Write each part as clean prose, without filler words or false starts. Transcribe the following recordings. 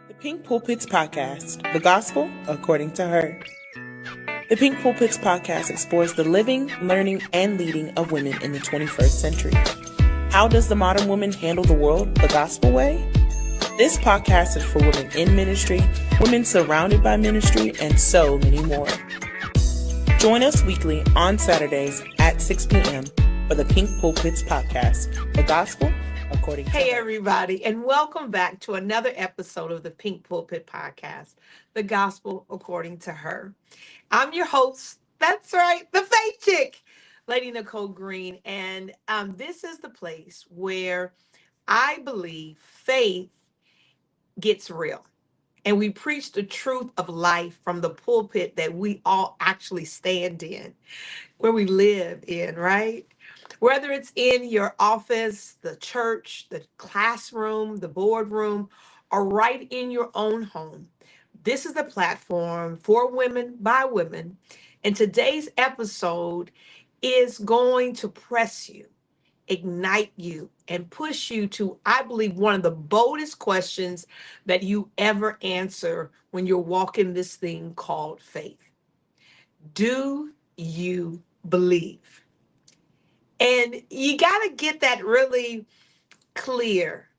The Pink Pulpits Podcast, the gospel according to her. The Pink Pulpits Podcast explores the living, learning, and leading of women in the 21st century. How does the modern woman handle the world the gospel way? This podcast is for women in ministry, women surrounded by ministry, and so many more. Join us weekly on Saturdays at 6 p.m. for the Pink Pulpits Podcast, the gospel according to Hey, her. everybody, and welcome back to another episode of the Pink Pulpit Podcast, the gospel according to her. I'm your host, that's right, the faith chick, Lady Nicole Green, and this is the place where I believe faith gets real. And we preach the truth of life from the pulpit that we all actually stand in, where we live in, right? Whether it's in your office, the church, the classroom, the boardroom, or right in your own home, this is the platform for women by women. And today's episode is going to press you, ignite you, and push you to, I believe, one of the boldest questions that you ever answer when you're walking this thing called faith. Do you believe? And you got to get that really clear,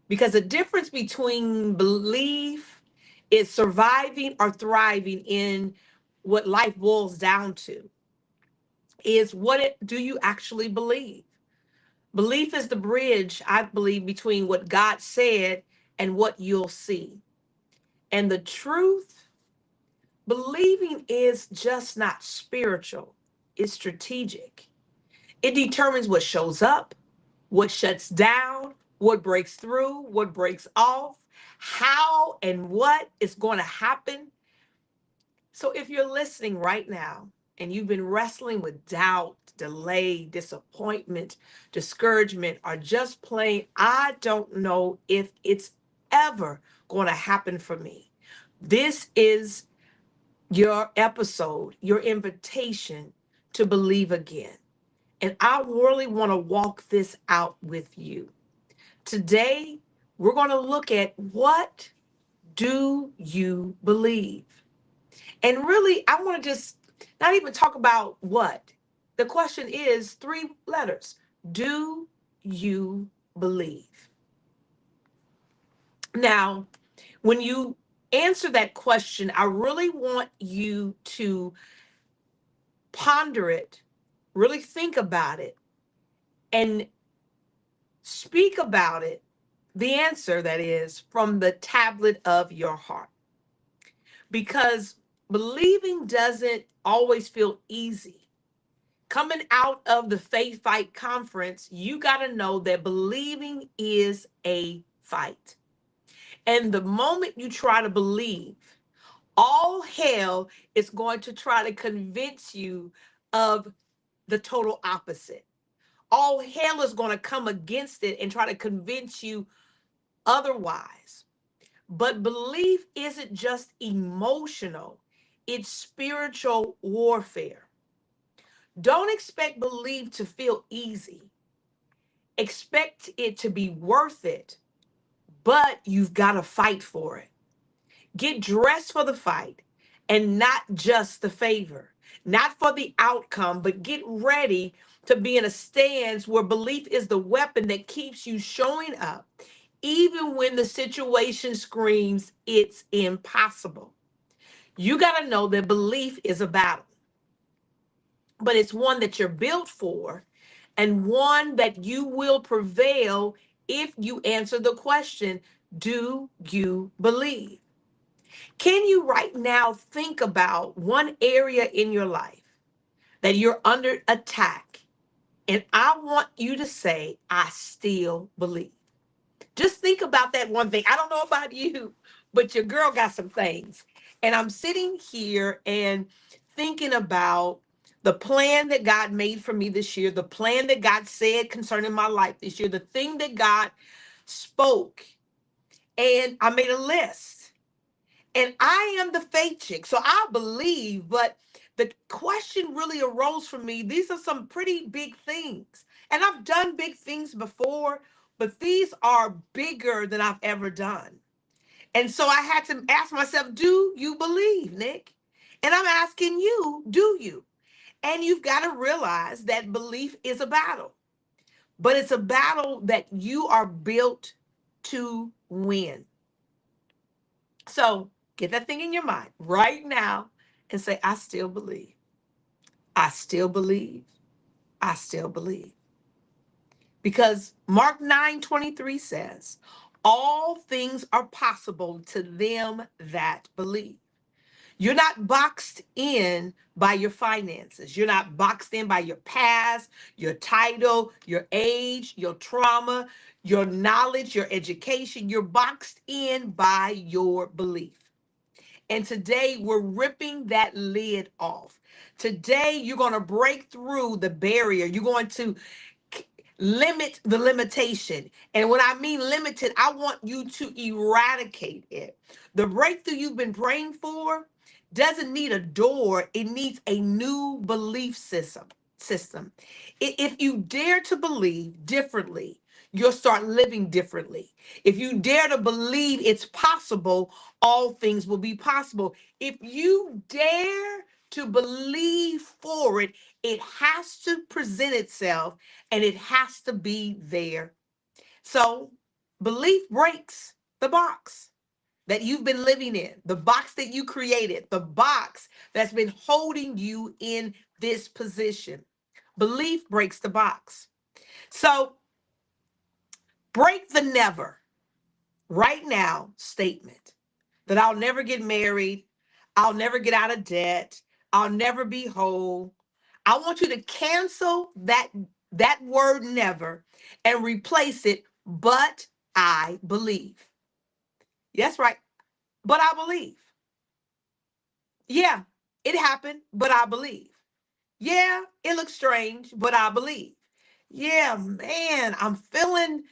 because the difference between belief is surviving or thriving in what life boils down to is do you actually believe? Belief is the bridge, I believe, between what God said and what you'll see. And the truth, believing is just not spiritual, it's strategic. It determines what shows up, what shuts down, what breaks through, what breaks off, how and what is going to happen. So if you're listening right now and you've been wrestling with doubt, delay, disappointment, discouragement, or just plain, I don't know if it's ever going to happen for me, this is your episode, your invitation to believe again. And I really want to walk this out with you. Today, we're going to look at what do you believe? And really, I want to just not even talk about what. The question is 3 letters. Do you believe? Now, when you answer that question, I really want you to ponder it, really think about it, and speak about it, the answer that is, from the tablet of your heart. Because believing doesn't always feel easy. Coming out of the Faith Fight Conference, you got to know that believing is a fight. And the moment you try to believe, all hell is going to try to convince you of the total opposite. All hell is going to come against it and try to convince you otherwise. But belief isn't just emotional, it's spiritual warfare. Don't expect belief to feel easy. Expect it to be worth it, but you've got to fight for it. Get dressed for the fight and not just the favor, not for the outcome, but get ready to be in a stance where belief is the weapon that keeps you showing up, even when the situation screams it's impossible. You got to know that belief is a battle, but it's one that you're built for and one that you will prevail if you answer the question, do you believe? Can you right now think about one area in your life that you're under attack? And I want you to say, I still believe. Just think about that one thing. I don't know about you, but your girl got some things. And I'm sitting here and thinking about the plan that God made for me this year, the plan that God said concerning my life this year, the thing that God spoke. And I made a list. And I am the faith chick, so I believe, but the question really arose for me. These are some pretty big things. And I've done big things before, but these are bigger than I've ever done. And so I had to ask myself, do you believe, Nick? And I'm asking you, do you? And you've got to realize that belief is a battle, but it's a battle that you are built to win. So get that thing in your mind right now and say, I still believe. I still believe. I still believe. Because Mark 9:23 says, all things are possible to them that believe. You're not boxed in by your finances. You're not boxed in by your past, your title, your age, your trauma, your knowledge, your education. You're boxed in by your belief. And today we're ripping that lid off. Today you're going to break through the barrier. You're going to limit the limitation. And when I mean limited, I want you to eradicate it. The breakthrough you've been praying for doesn't need a door, it needs a new belief system. If you dare to believe differently, you'll start living differently. If you dare to believe it's possible, all things will be possible. If you dare to believe for it, it has to present itself and it has to be there. So belief breaks the box that you've been living in, the box that you created, the box that's been holding you in this position. Belief breaks the box. So break the never right now statement that I'll never get married, I'll never get out of debt, I'll never be whole. I want you to cancel that word never and replace it, but I believe. That's right. But I believe. Yeah, it happened, but I believe. Yeah, it looks strange, but I believe. Yeah, man, I'm feeling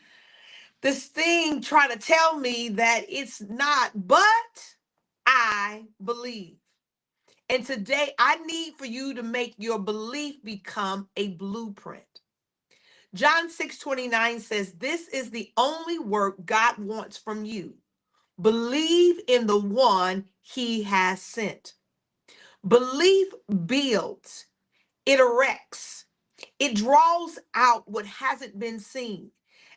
this thing trying to tell me that it's not, but I believe. And today I need for you to make your belief become a blueprint. John 6:29 says, this is the only work God wants from you. Believe in the one he has sent. Belief builds, it erects, it draws out what hasn't been seen.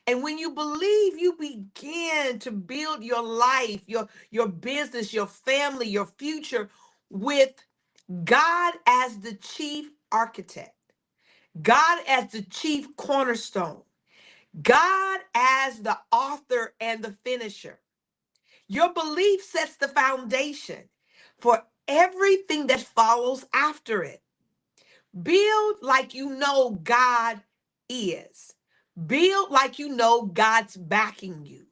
And when you believe, you begin to build your life, your business, your family, your future with God as the chief architect, God as the chief cornerstone, God as the author and the finisher. Your belief sets the foundation for everything that follows after it. Build like you know God is. Build like you know God's backing you.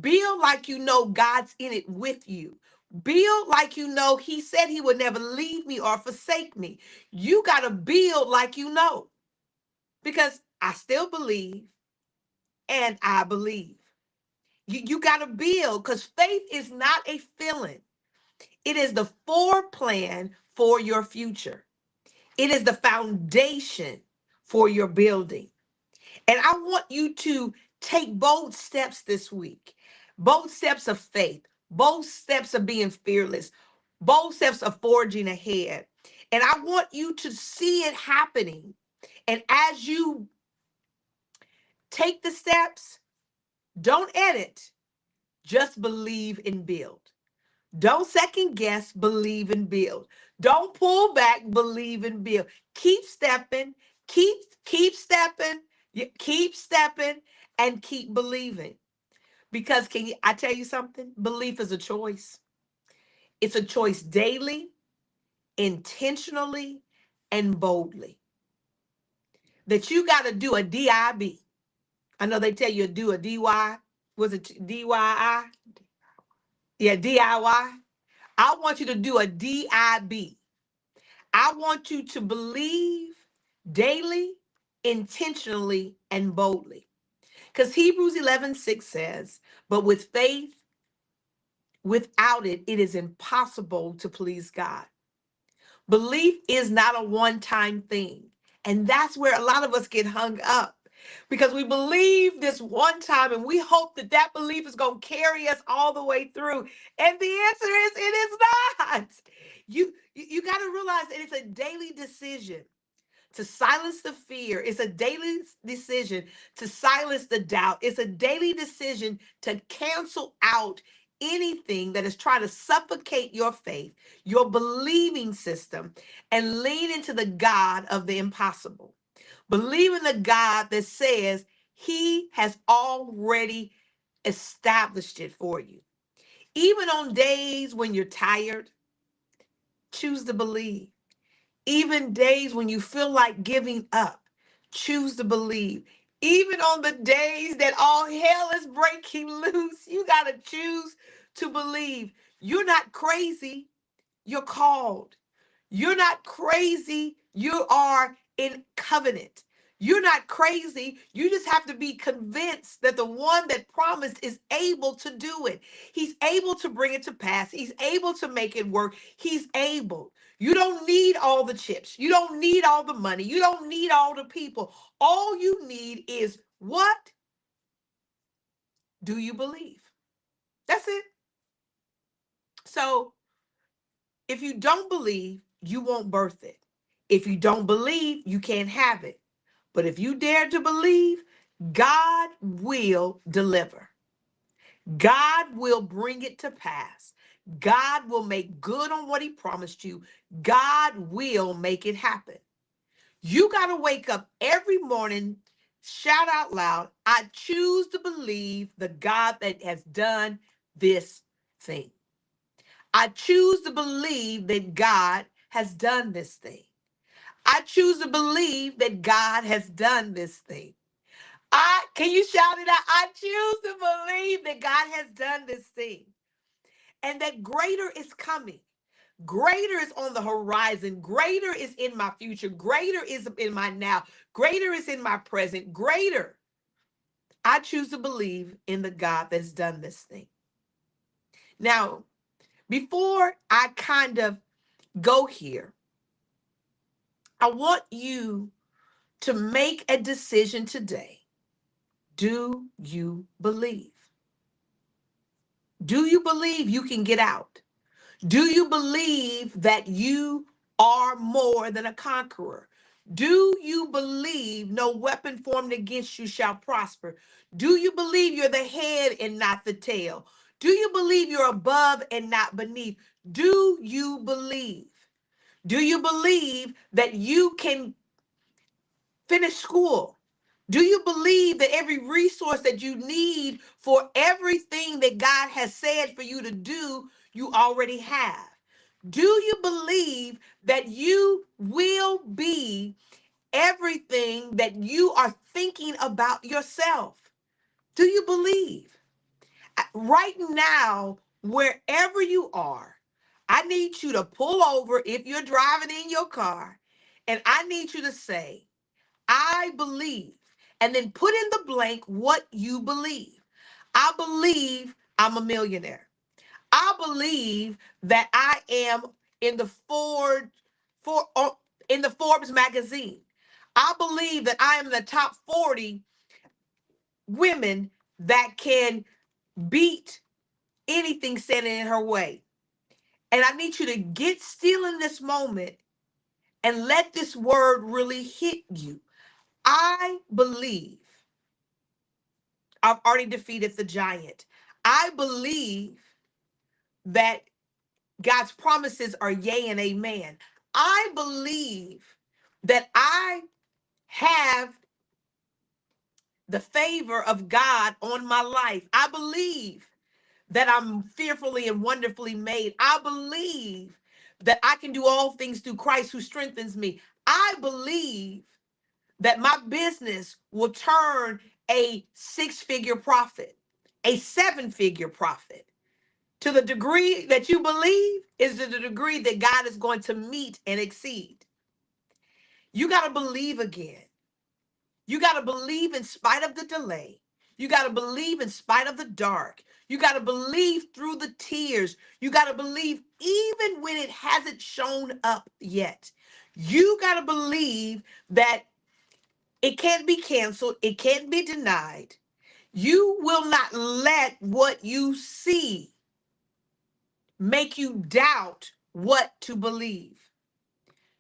Build like you know God's in it with you. Build like you know he said he would never leave me or forsake me. You got to build like you know, because I still believe and I believe. You got to build, because faith is not a feeling. It is the foreplan for your future. It is the foundation for your building. And I want you to take bold steps this week, bold steps of faith, bold steps of being fearless, bold steps of forging ahead. And I want you to see it happening. And as you take the steps, don't edit, just believe and build. Don't second guess, believe and build. Don't pull back, believe and build. Keep stepping, keep stepping, keep stepping, and keep believing. Because I tell you something? Belief is a choice. It's a choice daily, intentionally, and boldly. That you got to do a DIB. I know they tell you to do a DY. Was it DYI? Yeah, DIY. I want you to do a DIB. I want you to believe daily, intentionally, and boldly. Because Hebrews 11:6 says, but with faith, without it, it is impossible to please God. Belief is not a one-time thing. And that's where a lot of us get hung up. because we believe this one time and we hope that that belief is going to carry us all the way through. And the answer is it is not. You got to realize that it's a daily decision to silence the fear. It's a daily decision to silence the doubt. It's a daily decision to cancel out anything that is trying to suffocate your faith, your believing system, and lean into the God of the impossible. Believe in the God that says he has already established it for you. Even on days when you're tired, choose to believe. Even days when you feel like giving up, choose to believe. Even on the days that all hell is breaking loose, you got to choose to believe. You're not crazy, you're called. You're not crazy. You are in covenant. You're not crazy. You just have to be convinced that the one that promised is able to do it. He's able to bring it to pass. He's able to make it work. He's able. You don't need all the chips. You don't need all the money. You don't need all the people. All you need is what do you believe? That's it. So if you don't believe, you won't birth it. If you don't believe, you can't have it. But if you dare to believe, God will deliver. God will bring it to pass. God will make good on what he promised you. God will make it happen. You got to wake up every morning, shout out loud, I choose to believe the God that has done this thing. I choose to believe that God has done this thing. I choose to believe that God has done this thing. Can you shout it out? I choose to believe that God has done this thing and that greater is coming. Greater is on the horizon. Greater is in my future. Greater is in my now. Greater is in my present. Greater. I choose to believe in the God that's done this thing. Now, before I kind of go here, I want you to make a decision today. Do you believe? Do you believe you can get out? Do you believe that you are more than a conqueror? Do you believe no weapon formed against you shall prosper? Do you believe you're the head and not the tail? Do you believe you're above and not beneath? Do you believe? Do you believe that you can finish school? Do you believe that every resource that you need for everything that God has said for you to do, you already have? Do you believe that you will be everything that you are thinking about yourself? Do you believe? Right now, wherever you are, I need you to pull over if you're driving in your car, and I need you to say, I believe, and then put in the blank what you believe. I believe I'm a millionaire. I believe that I am in the in the Forbes magazine. I believe that I am in the top 40 women that can beat anything standing in her way. And I need you to get still in this moment and let this word really hit you. I believe I've already defeated the giant. I believe that God's promises are yea and amen. I believe that I have the favor of God on my life. I believe that I'm fearfully and wonderfully made. I believe that I can do all things through Christ who strengthens me. I believe that my business will turn a 6-figure profit, a 7-figure profit. To the degree that you believe is to the degree that God is going to meet and exceed. You got to believe again. You got to believe in spite of the delay. You got to believe in spite of the dark. You got to believe through the tears. You got to believe even when it hasn't shown up yet. You got to believe that It can't be canceled. It can't be denied. You will not let what you see make you doubt what to believe.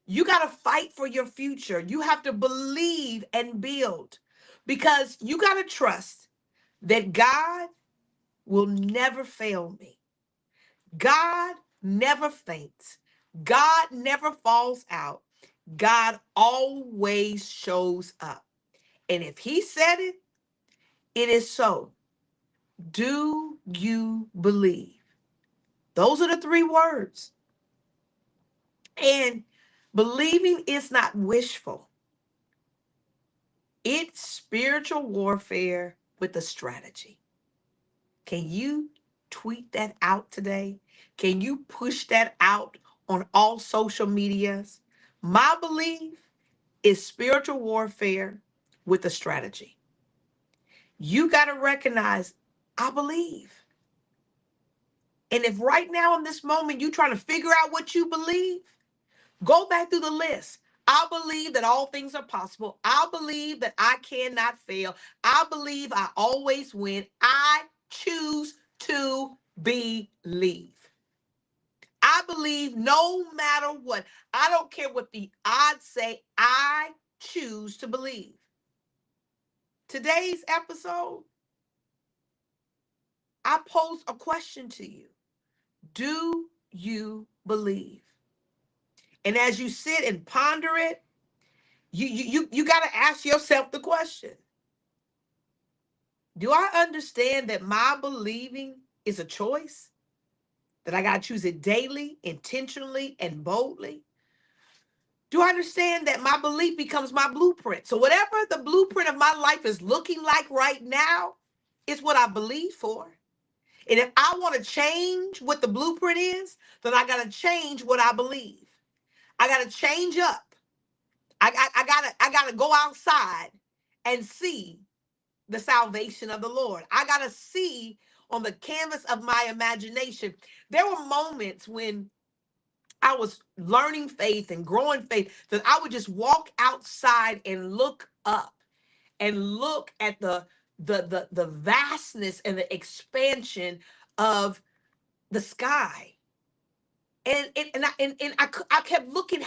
You got to fight for your future. You have to believe and build because you got to trust that God will never fail me. God never faints. God never falls out. God always shows up. And if he said it, it is so. Do you believe? Those are the three words. And believing is not wishful. It's spiritual warfare with a strategy. Can you tweet that out today? Can you push that out on all social medias? My belief is spiritual warfare with a strategy. You got to recognize, I believe. And if right now in this moment you're trying to figure out what you believe, go back through the list. I believe that all things are possible. I believe that I cannot fail. I believe I always win. I choose to believe. I believe no matter what. I don't care what the odds say. I choose to believe. Today's episode, I pose a question to you. Do you believe? And as you sit and ponder it, you got to ask yourself the question. Do I understand that my believing is a choice? That I got to choose it daily, intentionally, and boldly? Do I understand that my belief becomes my blueprint? So whatever the blueprint of my life is looking like right now is what I believe for. And if I want to change what the blueprint is, then I got to change what I believe. I got to change up. I gotta go outside and see the salvation of the Lord. I gotta see on the canvas of my imagination. There were moments when I was learning faith and growing faith that I would just walk outside and look up and look at the vastness and the expansion of the sky. And I kept looking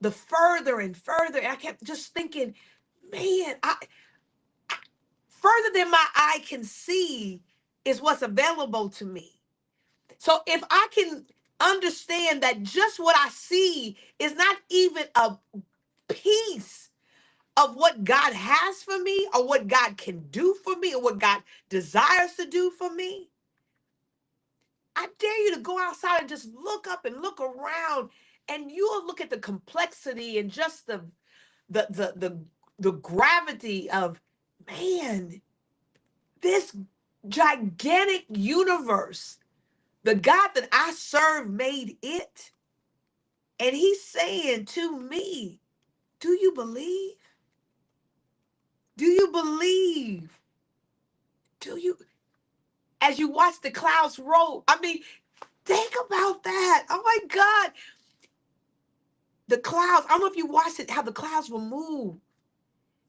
the further and further. And I kept just thinking, man, further than my eye can see is what's available to me. So if I can understand that just what I see is not even a piece of what God has for me or what God can do for me or what God desires to do for me, I dare you to go outside and just look up and look around, and you'll look at the complexity and just the gravity of, man, this gigantic universe. The God that I serve made it. And he's saying to me, do you believe? Do you believe? Do you? As you watch the clouds roll, I mean, think about that. Oh my God. The clouds, I don't know if you watched it, how the clouds will move.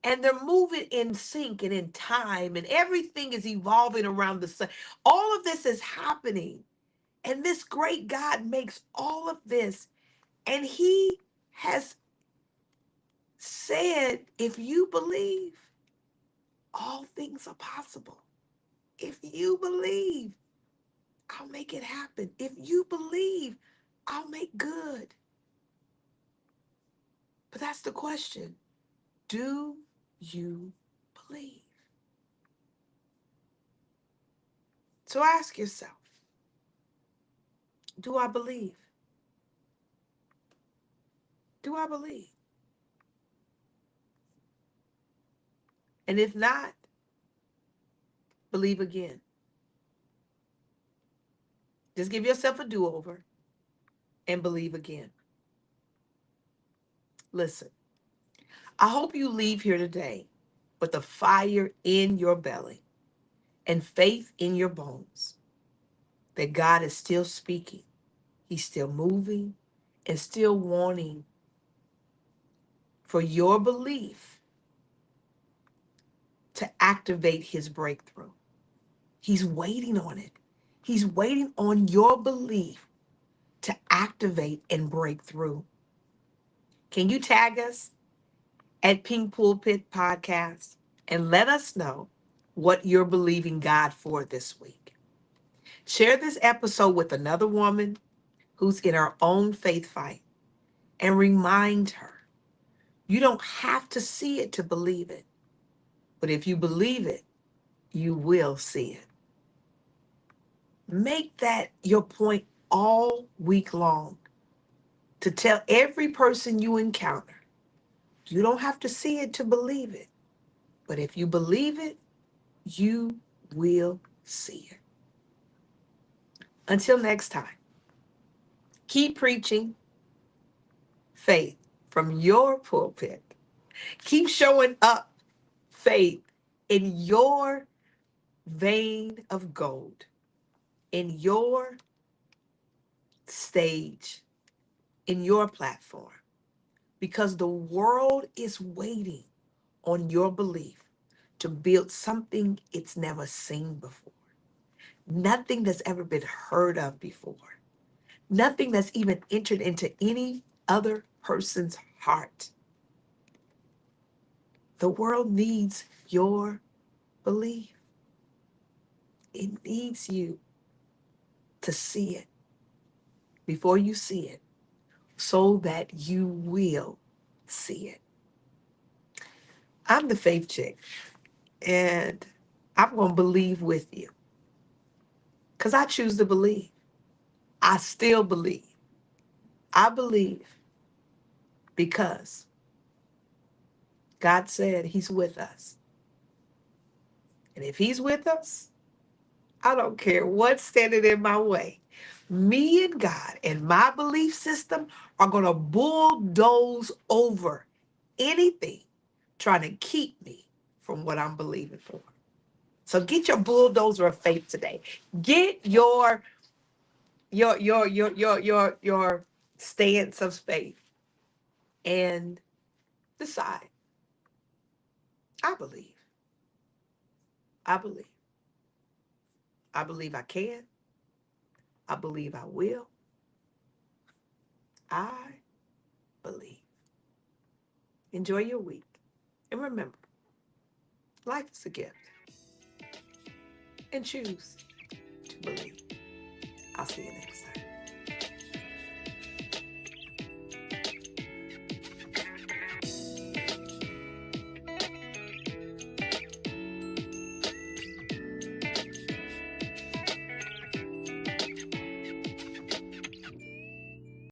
And they're moving in sync and in time, and everything is evolving around the sun. All of this is happening. And this great God makes all of this. And he has said, if you believe, all things are possible. If you believe, I'll make it happen. If you believe, I'll make good. But that's the question. Do you believe? So ask yourself, do I believe? Do I believe? And if not, believe again. Just give yourself a do-over and believe again. Listen, I hope you leave here today with a fire in your belly and faith in your bones that God is still speaking. He's still moving and still wanting for your belief to activate his breakthrough. He's waiting on it. He's waiting on your belief to activate and break through. Can you tag us at Pink Pulpit Podcast and let us know what you're believing God for this week? Share this episode with another woman who's in her own faith fight and remind her you don't have to see it to believe it. But if you believe it, you will see it. Make that your point all week long to tell every person you encounter. You don't have to see it to believe it. But if you believe it, you will see it. Until next time, keep preaching faith from your pulpit. Keep showing up faith in your vein of gold, in your stage, in your platform, because the world is waiting on your belief to build something it's never seen before, nothing that's ever been heard of before, nothing that's even entered into any other person's heart. The world needs your belief. It needs you to see it before you see it, so that you will see it. I'm the faith chick, and I'm going to believe with you because I choose to believe. I still believe. I believe because God said he's with us. And if he's with us, I don't care what's standing in my way. Me and God and my belief system are going to bulldoze over anything trying to keep me from what I'm believing for. So get your bulldozer of faith today. Get your stance of faith and decide. I believe. I believe. I believe I can. I believe I will. I believe. Enjoy your week. And remember, life is a gift. And choose to believe. I'll see you next time.